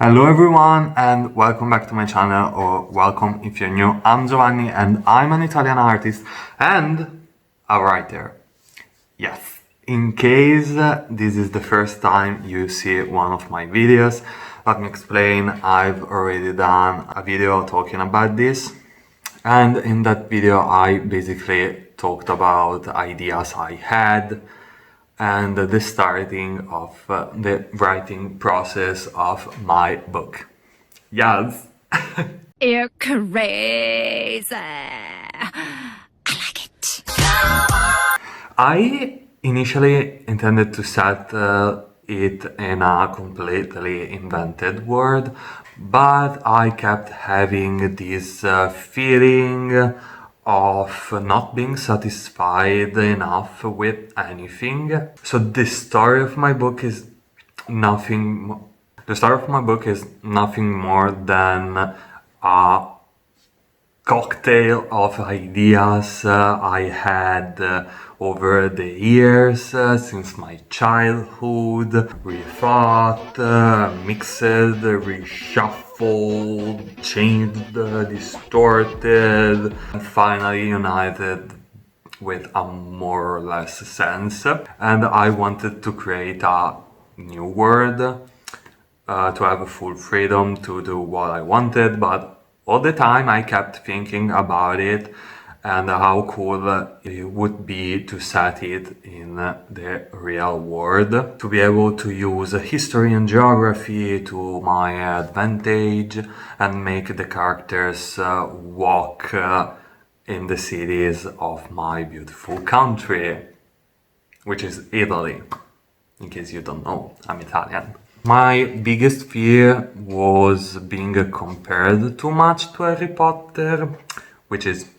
Hello everyone and welcome back to my channel, or welcome if you're new. I'm Giovanni and I'm an Italian artist and a writer. Yes, in case this is the first time you see one of my videos, let me explain. I've already done a video talking about this, and in that video I basically talked about ideas I had and the starting of the writing process of my book. Yes. You're crazy. I like it. I initially intended to set it in a completely invented world, but I kept having this feeling of not being satisfied enough with anything. So the story of my book is nothing. The story of my book is nothing more than a cocktail of ideas I had over the years since my childhood, rethought, mixed, reshuffled, changed, distorted, and finally united with a more or less sense. And I wanted to create a new word, to have a full freedom to do what I wanted, but all the time I kept thinking about it and how cool it would be to set it in the real world, to be able to use history and geography to my advantage and make the characters walk in the cities of my beautiful country, which is Italy. In case you don't know, I'm Italian. My biggest fear was being compared too much to Harry Potter, which is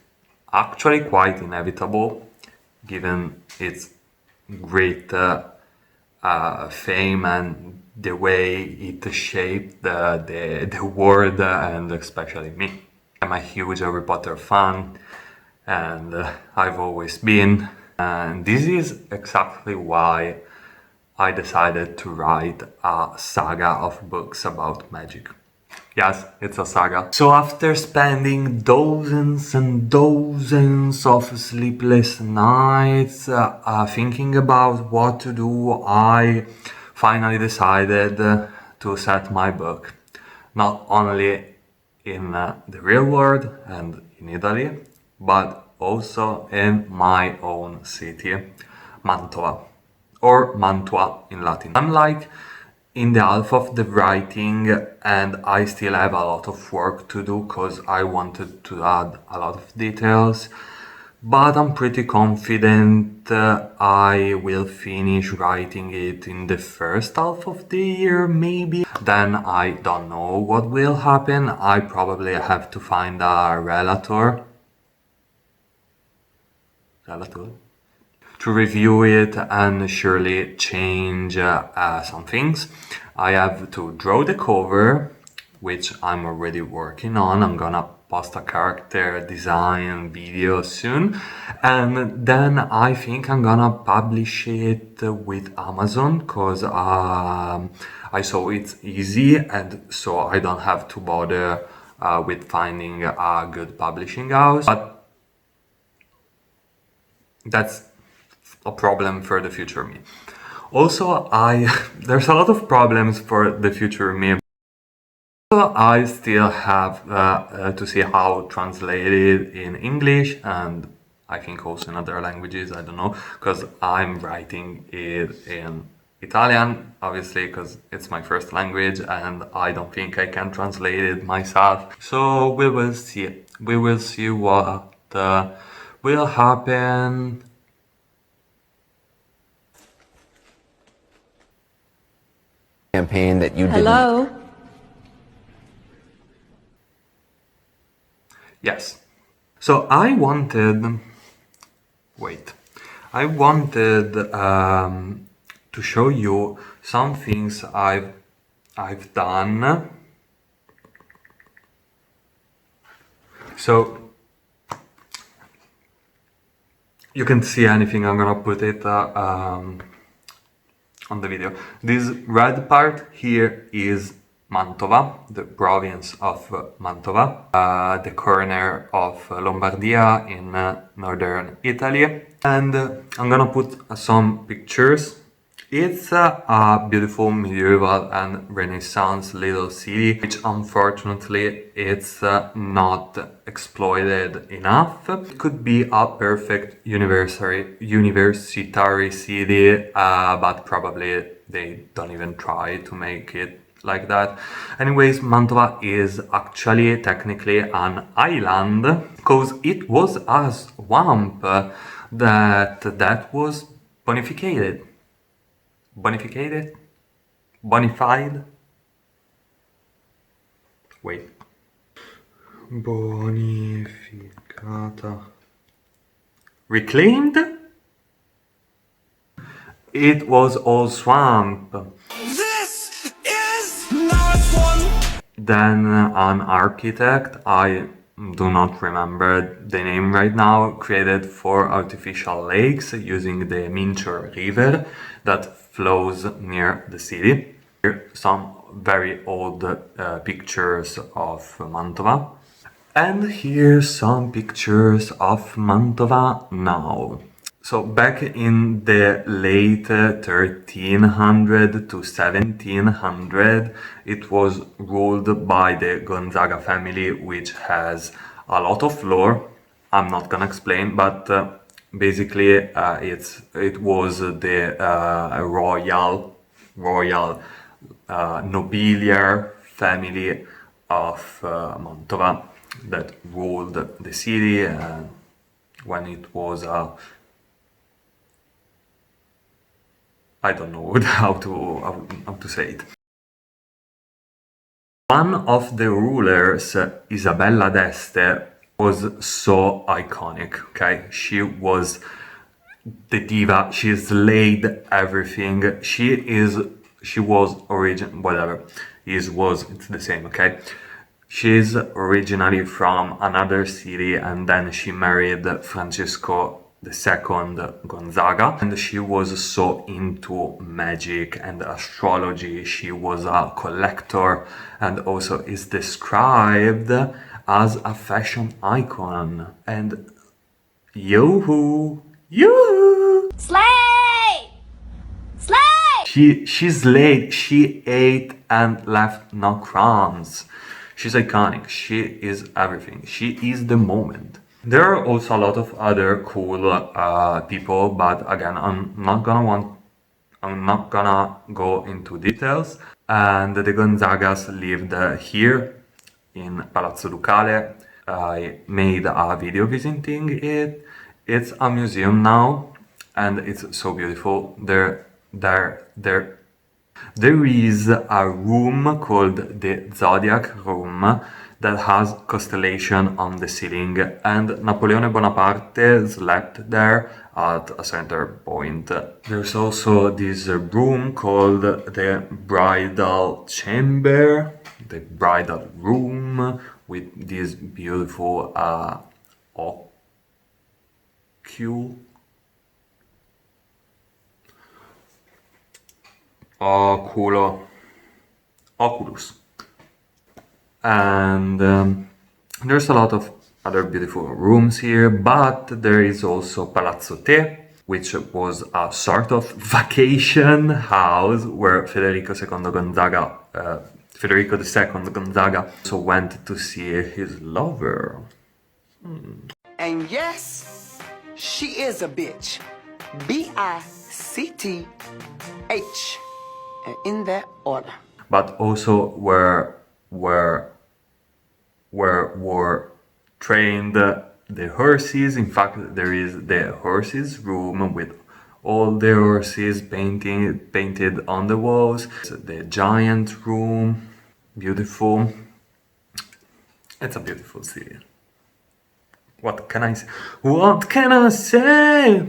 actually quite inevitable given its great fame and the way it shaped the world, and especially me. I'm a huge Harry Potter fan, and I've always been. And this is exactly why I decided to write a saga of books about magic. Yes, it's a saga. So after spending dozens and dozens of sleepless nights thinking about what to do, I finally decided to set my book not only in the real world and in Italy, but also in my own city, Mantova, or Mantua in Latin. I'm like in the half of the writing and I still have a lot of work to do because I wanted to add a lot of details, but I'm pretty confident I will finish writing it in the first half of the year, maybe. Then I don't know what will happen. I probably have to find a relator to review it and surely change some things. I have to draw the cover, which I'm already working on. I'm gonna post a character design video soon, and then I think I'm gonna publish it with Amazon because I saw it's easy, and so I don't have to bother with finding a good publishing house. But that's a problem for the future me. Also, there's a lot of problems for the future me. Also, I still have to see how translated in English, and I think also in other languages, I don't know, because I'm writing it in Italian, obviously, because it's my first language, and I don't think I can translate it myself. So we will see. We will see what will happen. Campaign that you didn't. Hello? Yes. So I wanted, I wanted to show you some things I've done. So you can see anything. I'm gonna put it on the video. This red part here is Mantova, the province of Mantova, the corner of Lombardia in northern Italy. And I'm gonna put some pictures. It's a beautiful medieval and Renaissance little city, which unfortunately it's not exploited enough. It could be a perfect universitary city, but probably they don't even try to make it like that. Anyways, Mantova is actually technically an island because it was a swamp that was bonificated. Bonified? Wait. Bonificata. Reclaimed? It was all swamp. This is not fun. Then an architect, I do not remember the name right now, created 4 artificial lakes using the Mincio River that flows near the city. Here some very old pictures of Mantova. And here's some pictures of Mantova now. So back in the late 1300 to 1700, it was ruled by the Gonzaga family, which has a lot of lore. I'm not gonna explain, but basically it was the royal nobiliar family of Mantova that ruled the city when it was I don't know how to say it. One of the rulers, Isabella d'Este, was so iconic, okay? She was the diva, she slayed everything. She was whatever. It's the same, okay? She's originally from another city and then she married Francesco II Gonzaga, and she was so into magic and astrology. She was a collector and also is described as a fashion icon. And yoo-hoo! Slay! Slay! She slayed, she ate and left no crumbs. She's iconic, she is everything, she is the moment. There are also a lot of other cool people, but again, I'm not gonna go into details. And the Gonzagas lived here in Palazzo Ducale. I made a video visiting it. It's a museum now, and it's so beautiful. There is a room called the Zodiac Room that has constellation on the ceiling, and Napoleone Bonaparte slept there at a center point. There's also this room called the Bridal Chamber, the bridal room, with this beautiful oculus. And there's a lot of other beautiful rooms here, but there is also Palazzo Te, which was a sort of vacation house where Federico II Gonzaga also went to see his lover. And yes, she is a bitch. Bitch. And in that order. But also where were trained the horses. In fact, there is the horses room with all the horses painted on the walls. The giant room, beautiful. It's a beautiful city. What can I say? What can I say?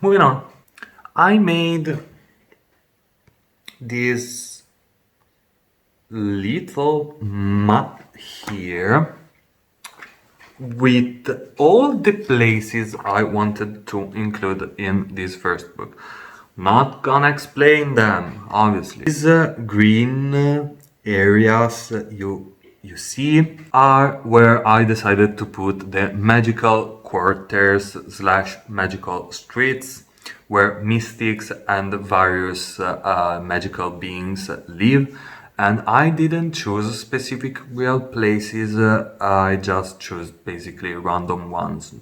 Moving on. I made this little map here with all the places I wanted to include in this first book. Not gonna explain them, obviously. These green areas you see are where I decided to put the magical quarters slash magical streets where mystics and various magical beings live. And I didn't choose specific real places, I just chose basically random ones,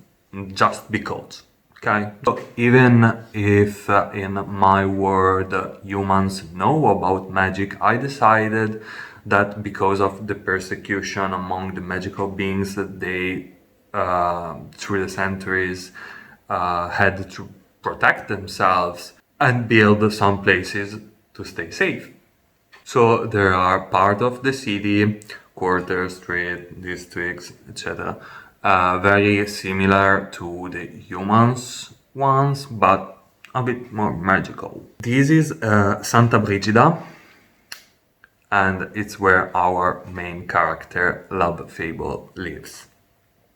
just because. Okay, so even if in my world humans know about magic, I decided that because of the persecution among the magical beings that they, through the centuries, had to protect themselves and build some places to stay safe. So there are part of the city, quarter, street, districts, etc. Very similar to the humans ones, but a bit more magical. This is Santa Brigida, and it's where our main character, Love Fable, lives.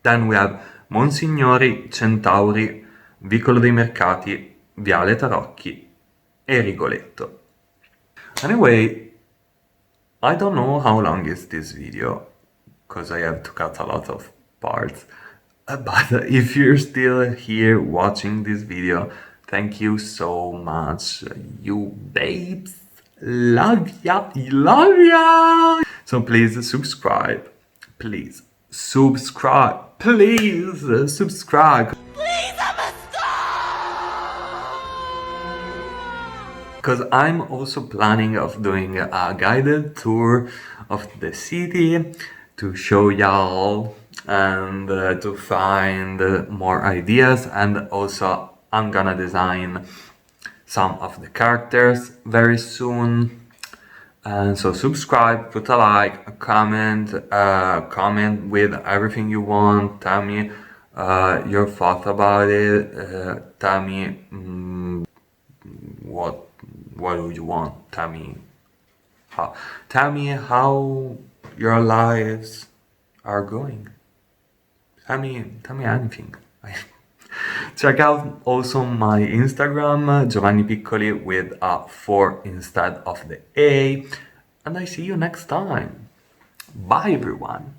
Then we have Monsignori, Centauri, Vicolo dei Mercati, Viale Tarocchi e Rigoletto. Anyway, I don't know how long is this video, because I have to cut a lot of parts. But if you're still here watching this video, thank you so much. You babes, love ya, love ya. So please subscribe. Please subscribe. Please subscribe. Because I'm also planning of doing a guided tour of the city to show y'all and to find more ideas, and also I'm gonna design some of the characters very soon. And so subscribe, put a like, a comment, comment with everything you want, tell me your thought about it, tell me what do you want? Tell me how your lives are going. Tell me anything. Check out also my Instagram, Giovanni Piccoli, with a 4 instead of the A. And I see you next time. Bye everyone.